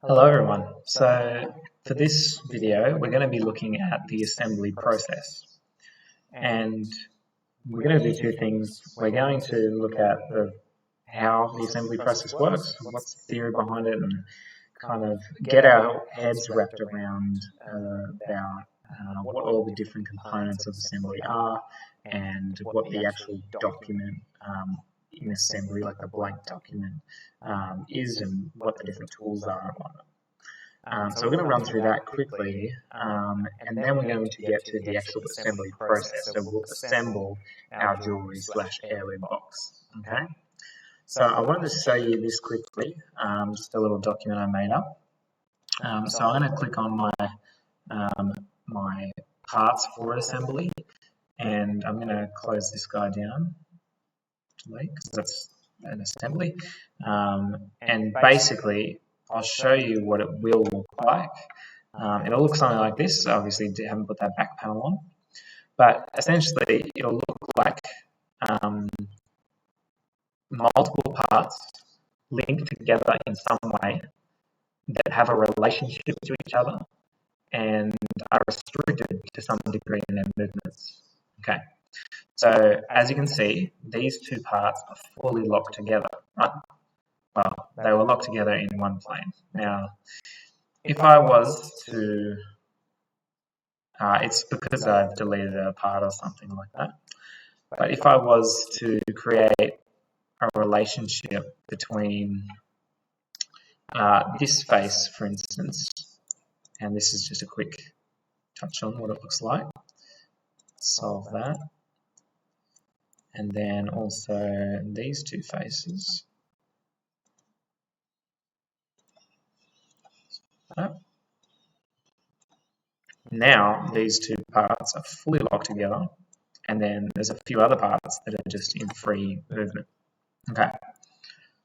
Hello everyone. So for this video we're going to be looking at the assembly process, and we're going to do two things. We're going to look at how the assembly process works, what's the theory behind it, and kind of get our heads wrapped around about what all the different components of assembly are and what the actual document in assembly, like the blank document, is, and what the different tools are and whatnot. So we're going to run through that quickly, and then we're going to get to the actual assembly process. So we'll assemble our jewelry/heirloom box. Okay. So I wanted to show you this quickly, just a little document I made up. So I'm going to click on my parts for assembly, and I'm going to close this guy down, because that's an assembly. And basically, I'll show you what it will look like. It'll look something like this. Obviously, I haven't put that back panel on, but essentially, it'll look like multiple parts linked together in some way that have a relationship to each other and are restricted to some degree in their movements. Okay. So as you can see, these two parts are fully locked together, right? Well, they were locked together in one plane. Now, if I was to, it's because I've deleted a part or something like that, but if I was to create a relationship between this face, for instance, and this is just a quick touch on what it looks like. Solve that. And then also these two faces. Now these two parts are fully locked together, and then there's a few other parts that are just in free movement. Okay,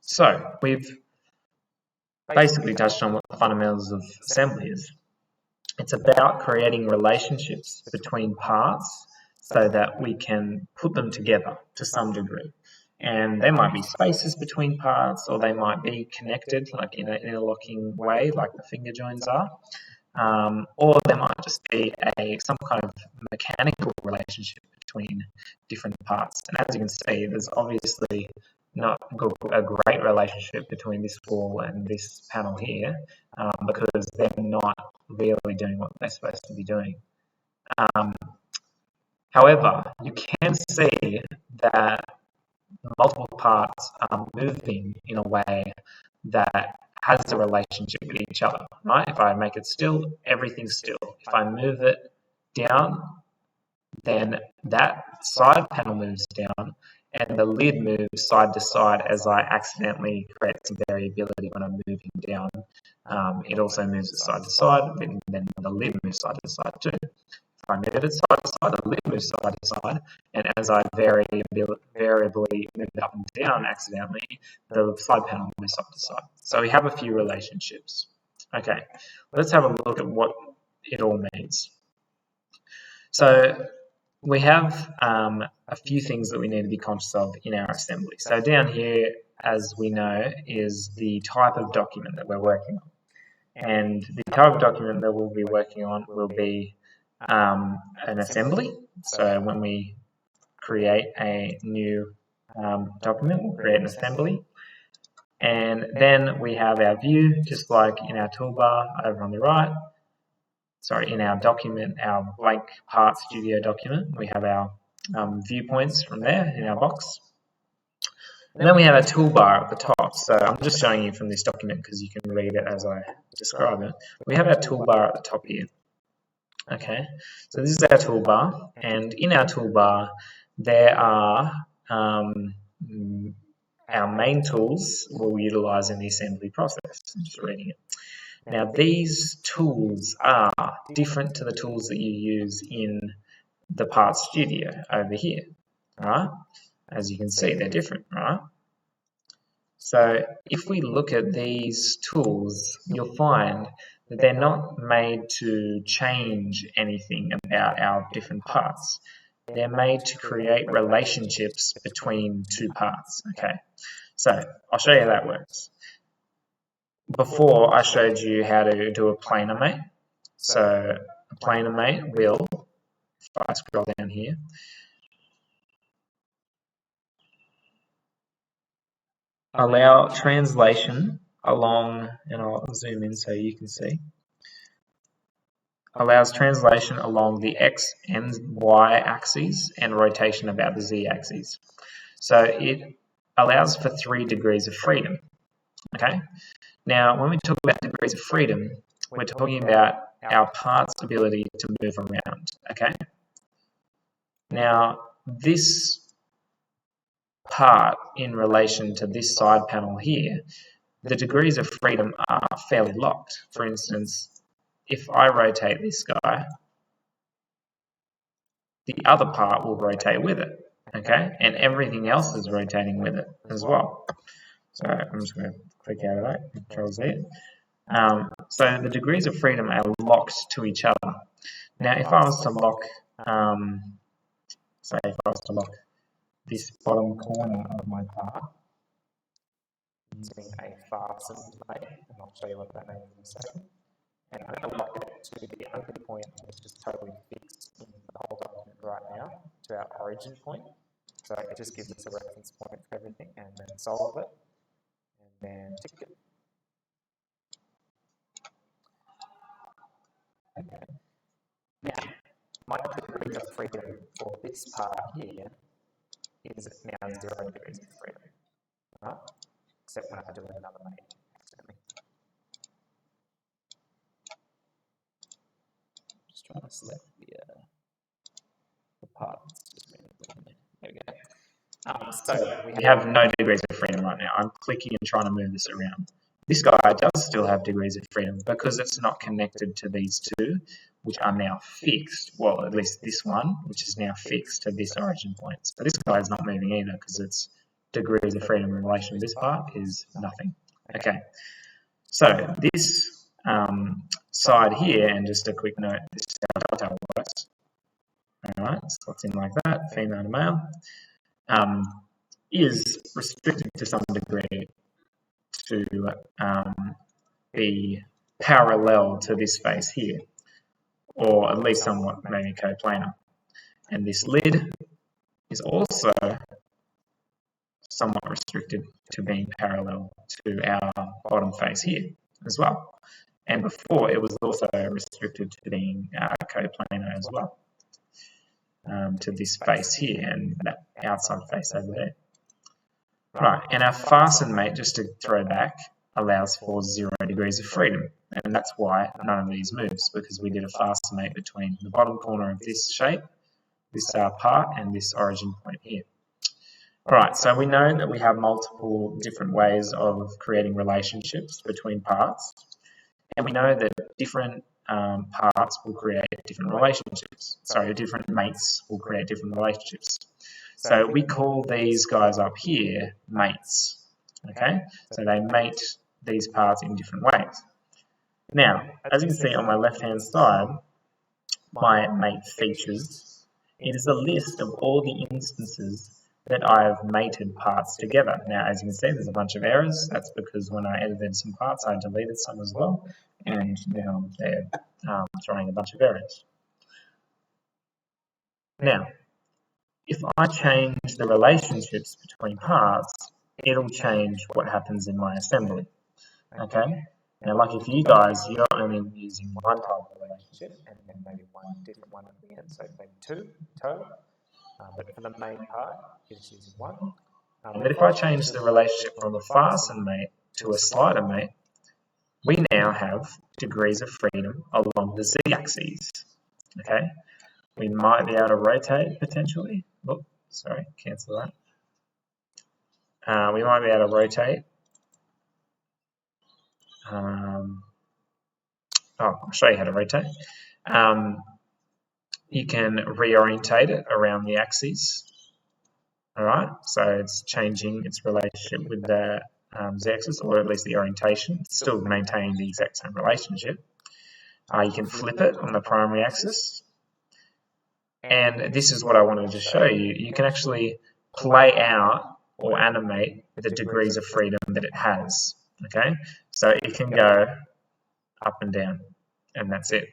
so we've basically touched on what the fundamentals of assembly is. It's about creating relationships between parts so that we can put them together to some degree. And there might be spaces between parts, or they might be connected like in an interlocking way, like the finger joins are. Or there might just be some kind of mechanical relationship between different parts. And as you can see, there's obviously not a great relationship between this wall and this panel here, because they're not really doing what they're supposed to be doing. However, you can see that multiple parts are moving in a way that has a relationship with each other, right? If I make it still, everything's still. If I move it down, then that side panel moves down, and the lid moves side to side as I accidentally create some variability when I'm moving down. It also moves it side to side, and then the lid moves side to side too. If I move it side to side, the lid moves side to side, and as I variably move it up and down accidentally, the side panel moves side to side. So we have a few relationships. Okay, let's have a look at what it all means. So we have a few things that we need to be conscious of in our assembly. So down here, as we know, is the type of document that we're working on. And the type of document that we'll be working on will be an assembly. So when we create a new document, we'll create an assembly. And then we have our view, just like in our toolbar over on the right. Sorry, in our document, our blank Part Studio document, we have our viewpoints from there in our box. And then we have a toolbar at the top. So I'm just showing you from this document because you can read it as I describe it. We have our toolbar at the top here. Okay, so this is our toolbar, and in our toolbar there are our main tools we'll utilize in the assembly process. I'm just reading it. Now these tools are different to the tools that you use in the Part Studio over here, right? As you can see, they're different, right? So if we look at these tools, you'll find that they're not made to change anything about our different parts. They're made to create relationships between two parts, okay? So I'll show you how that works. before I showed you how to do a planar mate. So a planar mate will, if I scroll down here, allow translation along, and I'll zoom in so you can see, allows translation along the X and Y axes and rotation about the Z axes. So it allows for 3 degrees of freedom. Okay. Now, when we talk about degrees of freedom, we're talking about our part's ability to move around. Okay. Now, this part in relation to this side panel here, the degrees of freedom are fairly locked. For instance, if I rotate this guy, the other part will rotate with it, okay? And everything else is rotating with it as well. So I'm just going to click out of that, Control Z. So the degrees of freedom are locked to each other. Now, if I was to lock, say if I was to lock this bottom corner of my part using a fasten mate, and I'll show you what that means in a second. And I'm going to lock it to the anchor point, which is totally fixed in the whole document right now, to our origin point. So it just gives us a reference point for everything, and then solve it, and then tick it. Okay. Now, my degrees of freedom for this part here is now 0 degrees of freedom, right? Except when I do another mate accidentally. Just trying to select the part. There we go. So we have no degrees of freedom right now. I'm clicking and trying to move this around. This guy does still have degrees of freedom because it's not connected to these two, which are now fixed. Well, at least this one, which is now fixed to this origin point. So this guy is not moving either because its degrees of freedom in relation to this part is nothing. Okay, so this side here, and just a quick note, this is how dovetail works. Alright, slots in like that, female to male, is restricted to some degree to be parallel to this face here, or at least somewhat maybe coplanar. And this lid is also somewhat restricted to being parallel to our bottom face here as well. And before, it was also restricted to being coplanar as well, to this face here and that outside face over there. Right, and our fasten mate, just to throw back, allows for 0 degrees of freedom. And that's why none of these moves, because we did a fasten mate between the bottom corner of this shape, this part, and this origin point here. Alright, so we know that we have multiple different ways of creating relationships between parts. And we know that different parts will create different relationships. Sorry, different mates will create different relationships. So we call these guys up here mates, okay? So they mate these parts in different ways. Now, as you can see on my left-hand side, my mate features, it is a list of all the instances that I've mated parts together. Now, as you can see, there's a bunch of errors. That's because when I edited some parts, I deleted some as well, and now they're throwing a bunch of errors. Now, if I change the relationships between parts, it'll change what happens in my assembly, okay? Now, like if you guys, you're only using one type of relationship and then maybe one different one at the end, so maybe 2 total, but for the main part, it's using 1. But if I change the relationship from a fasten mate to a slider mate, we now have degrees of freedom along the z-axis, okay? We might be able to rotate potentially. Oh, sorry, cancel that. We might be able to rotate. I'll show you how to rotate. You can reorientate it around the axis. All right, so it's changing its relationship with the z-axis, or at least the orientation, still maintaining the exact same relationship. You can flip it on the primary axis. And this is what I wanted to show you. You can actually play out or animate the degrees of freedom that it has. Okay, So it can go up and down, and that's it.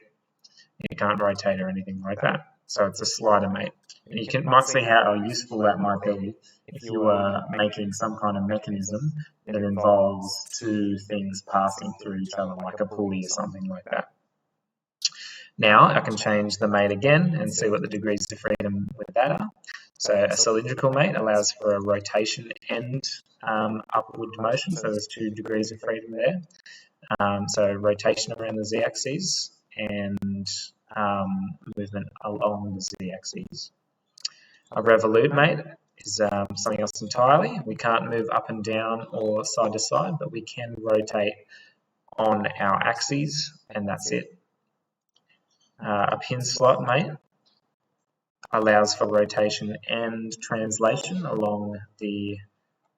You can't rotate or anything like that. So it's a slider mate. And you might see how useful that might be if you are making some kind of mechanism that involves two things passing through each other, like a pulley or something like that. Now I can change the mate again and see what the degrees of freedom with that are. So a cylindrical mate allows for a rotation and upward motion, so there's 2 degrees of freedom there. So rotation around the z-axis and movement along the z-axis. A revolute mate is something else entirely. We can't move up and down or side to side, but we can rotate on our axes, and that's it. A pin slot mate allows for rotation and translation along the,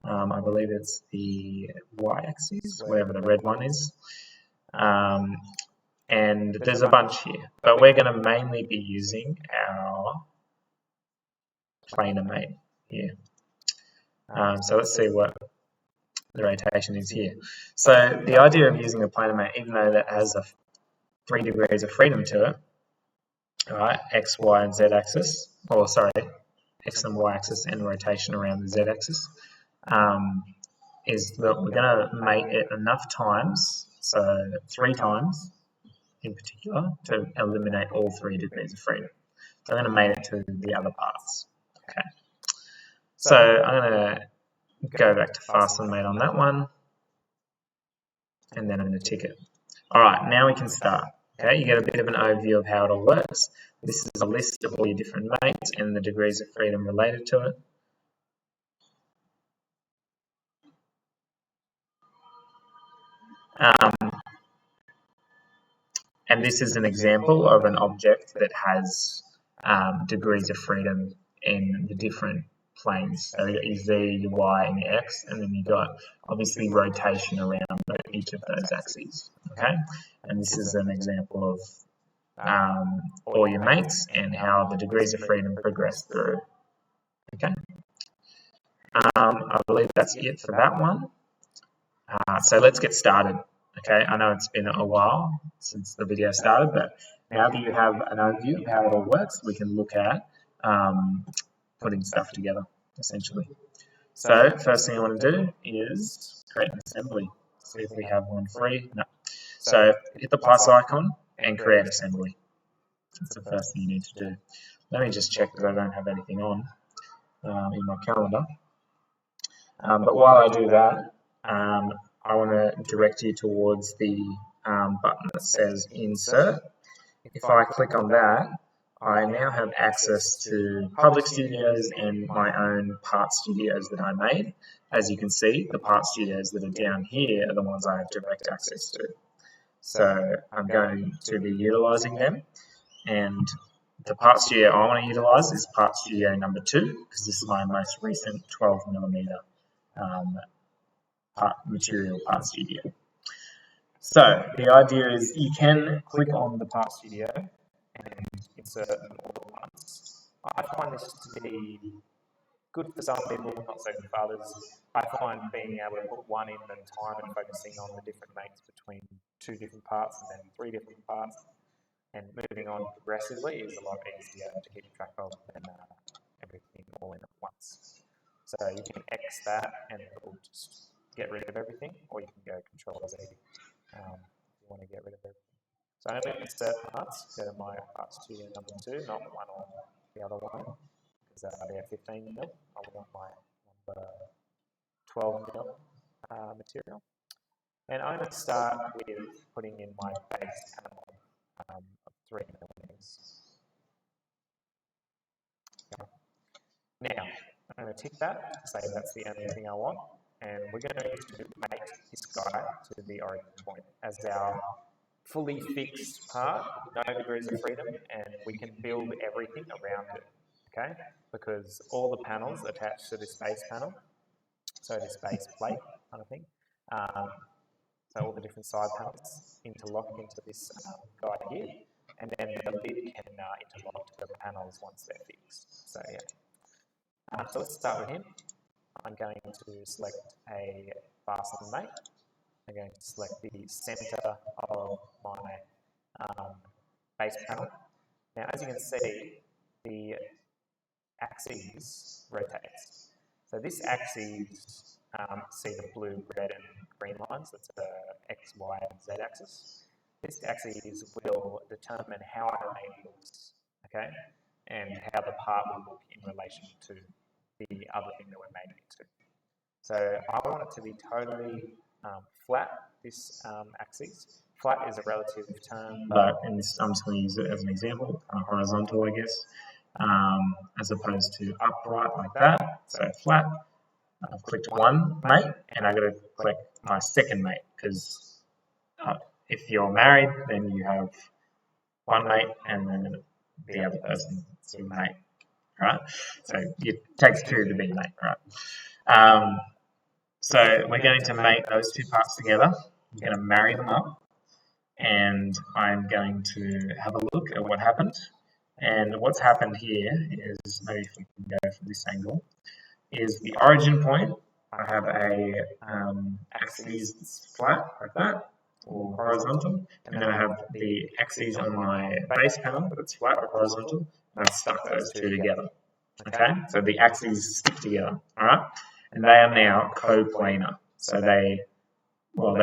I believe it's the y-axis, whatever the red one is. And there's a bunch here, but we're going to mainly be using our planar mate here. So let's see what the rotation is here. So the idea of using a planar mate, even though that has 3 degrees of freedom to it, right, x, y, and z axis, or sorry, x and y axis and rotation around the z axis, is that we're going to mate it enough times, so 3 times in particular, to eliminate all 3 degrees of freedom. So I'm going to mate it to the other parts. Okay. So I'm going to go back to fasten mate on that one, and then I'm going to tick it. All right, now we can start. Okay, you get a bit of an overview of how it all works. This is a list of all your different mates and the degrees of freedom related to it. And this is an example of an object that has degrees of freedom in the different planes. So you got your Z, your Y, and your X, and then you got obviously rotation around each of those axes. Okay, and this is an example of all your mates and how the degrees of freedom progress through. Okay, I believe that's it for that one. So let's get started. Okay, I know it's been a while since the video started, but now that you have an overview of how it all works, we can look at putting stuff together, essentially. So first thing I want to do is create an assembly. See if we have one free. No. So hit the plus icon and create assembly. That's the first thing you need to do. Let me just check that I don't have anything on in my calendar. But while I do that, I want to direct you towards the button that says Insert. If I click on that, I now have access to public studios and my own part studios that I made. As you can see, the part studios that are down here are the ones I have direct access to. So I'm going to be utilising them, and the part studio I want to utilise is part studio number 2, because this is my most recent 12mm material part studio. So the idea is you can click on the part studio and insert them all at once. I find this to be good for some people, not so good for others. I find being able to put one in at a time and focusing on the different mates between 2 different parts and then 3 different parts and moving on progressively is a lot easier to keep track of than everything all in at once. So you can X that and it will just get rid of everything, or you can go Control-Z if you want to get rid of everything. So I'm going to insert parts, go to my part studio number 2, not one or the other one, because they're 15mm. I want my number 12mm material. And I'm going to start with putting in my base panel of 3mm. Now, I'm going to tick that, say that's the only thing I want, and we're going to make this guy to the origin point as our fully fixed part, no degrees of freedom, and we can build everything around it, okay? Because all the panels attached to this base panel, so this base plate kind of thing, so all the different side panels interlock into this guy here, and then the lid can interlock to the panels once they're fixed. So yeah. So let's start with him. I'm going to select a fasten mate, I'm going to select the center of my base panel. Now, as you can see, the axis rotates. So this axis, see the blue, red, and green lines, that's the X, Y, and Z axis. This axis will determine how our mate looks, okay, and how the part will look in relation to the other thing that we're mating it to. So I want it to be totally flat, this axis. Flat is a relative term, but in this, I'm just going to use it as an example, horizontal, I guess, as opposed to upright like that. So flat. I've clicked one mate, and I've got to click my second mate, because if you're married, then you have one mate, and then the other person is your mate, right? So it takes two to be mate, right? So we're going to mate those two parts together. I'm going to marry them up, and I'm going to have a look at what happened. And what's happened here is, maybe if we can go from this angle, is the origin point. I have a axis that's flat like that, or horizontal, and then I have the axis on my base panel that's flat or horizontal, and I've stuck those two together. Okay, so the axes stick together, all right, and they are now coplanar. So they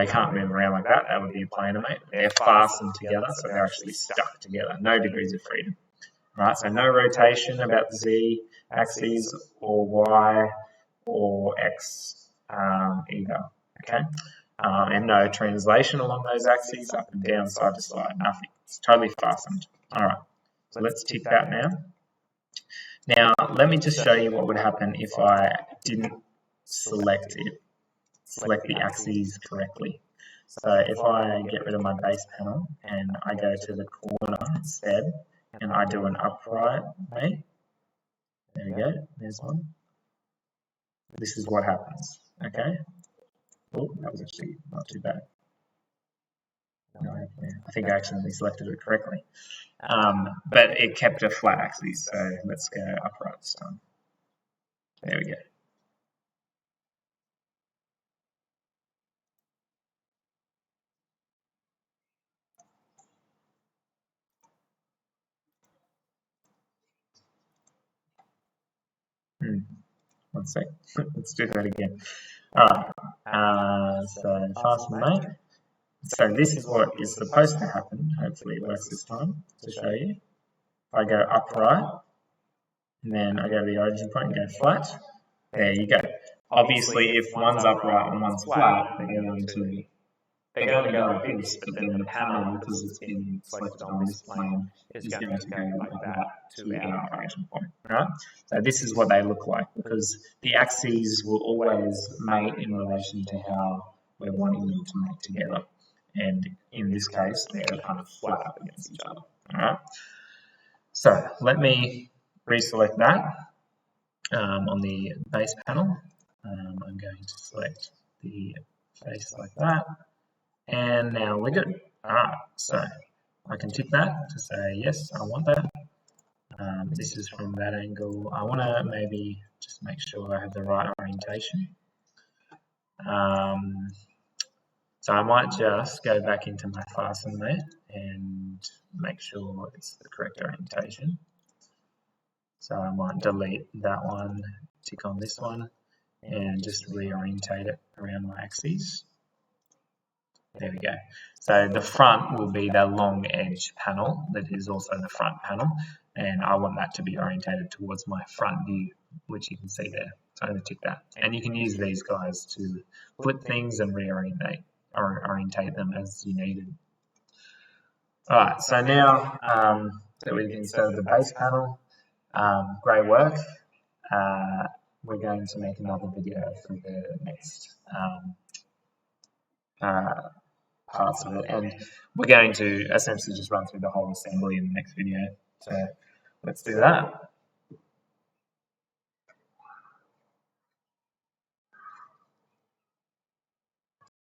can't move around like that. That would be a planar, mate. They're fastened together, so they're actually stuck together. No degrees of freedom, right? So no rotation about the Z axis or Y or X either, okay? And no translation along those axes, up and down, side to side, nothing. It's totally fastened. All right, so let's tick that now. Now, let me just show you what would happen if I didn't select the axes correctly. So if I get rid of my base panel and I go to the corner instead, and I do an upright mate, there we go, there's one. This is what happens, okay? Oh, that was actually not too bad. I think I accidentally selected it correctly. But it kept a flat axis, so let's go upright this time. There we go. One sec. Let's do that again. Alright, so fasten mate. So this is what is supposed to happen. Hopefully it works this time to show you. I go upright, and then I go to the origin point and go flat. There you go. Obviously, if one's upright and one's flat, they're going to go like this, but then the panel, because it's been selected on this plane, is going to go like that to our origin point, right? So this is what they look like, because the axes will always mate in relation to how we're wanting them to mate together. And in this case, they're kind of flat up against each other, all right? So let me reselect that on the base panel. I'm going to select the face like that. And now we're good. Alright, so I can tick that to say, yes, I want that. This is from that angle. I want to maybe just make sure I have the right orientation. So I might just go back into my fasten mate and make sure it's the correct orientation. So I might delete that one, tick on this one, and just reorientate it around my axes. There we go. So the front will be the long edge panel that is also the front panel, and I want that to be orientated towards my front view, which you can see there. So I'm going to tick that. And you can use these guys to flip things and orientate them as you needed. Alright, so now that we've inserted the base panel, great work. We're going to make another video for the next parts of it, and we're going to essentially just run through the whole assembly in the next video. So let's do that.